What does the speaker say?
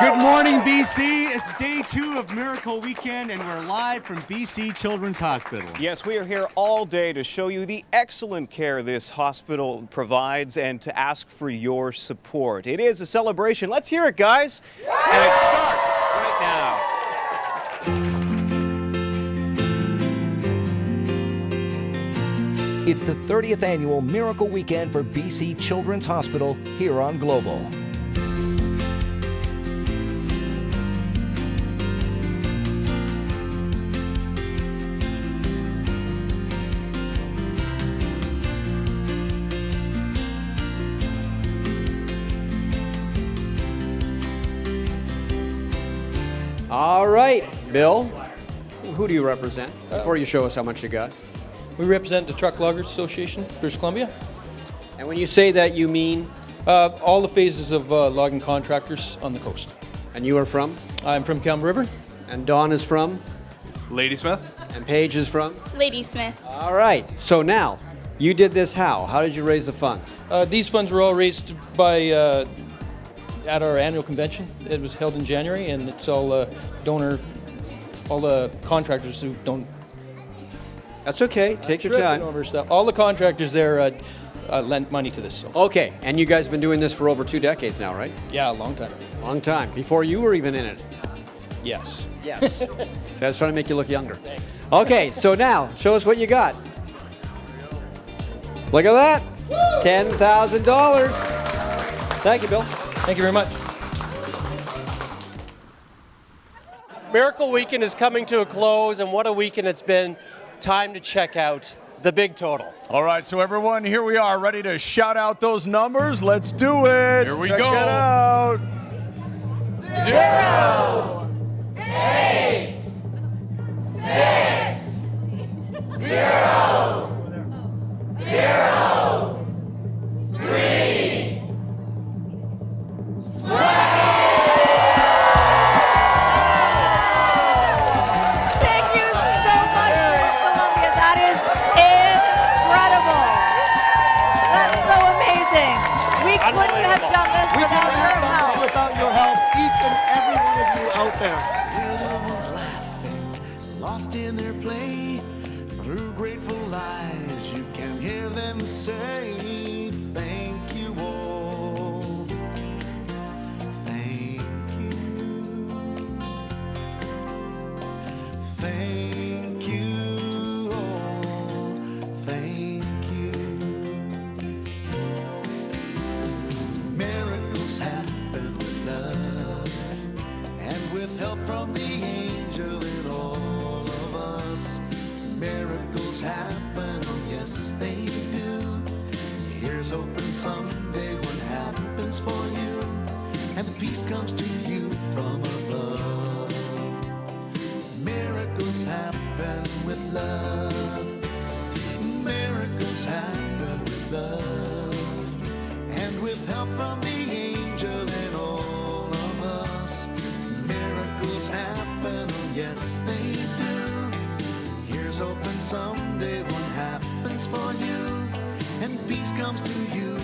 Good morning, BC. It's day 2 of Miracle Weekend, and we're live from BC Children's Hospital. Yes, we are here all day to show you the excellent care this hospital provides and to ask for your support. It is a celebration. Let's hear it, guys. And it starts right now. It's the 30th annual Miracle Weekend for BC Children's Hospital here on Global. All right, Bill, who do you represent? Before you show us how much you got. We represent the Truck Loggers Association, British Columbia. And when you say that, you mean? All the phases of logging contractors on the coast. And you are from? I'm from Kelm River. And Dawn is from? Ladysmith. And Paige is from? Ladysmith. All right, so now, you did this how? How did you raise the funds? These funds were all raised by at our annual convention. It was held in January, and it's all donor, all the contractors who don't. That's okay, take your time. Over stuff. All the contractors there lent money to this. So. Okay, and you guys have been doing this for over 2 decades now, right? Yeah, a long time. Long time, before you were even in it. Yes. Yes. So I was trying to make you look younger. Thanks. Okay, so now, show us what you got. Look at that, $10,000. Thank you, Bill. Thank you very much. Miracle Weekend is coming to a close, and what a weekend it's been. Time to check out the big total. All right, so everyone, here we are, ready to shout out those numbers. Let's do it. Here we go. Check it out. 0, 8, 6, 0, 0, 3, 12. Wouldn't have done this without your help. Without your help, each and every one of you out there. Little ones laughing, lost in their play. Through grateful eyes, you can hear them say, thank you all. Thank you. Thank you all. Thank you. Miracles happen with love and with help from the angel in all of us. Miracles happen, oh yes they do. Here's hoping someday what happens for you, and the peace comes to you from above. Miracles happen with love. Miracles happen with love, and with help from the angel and all of us. Miracles happen, oh yes they do. Here's hoping someday what happens for you, and peace comes to you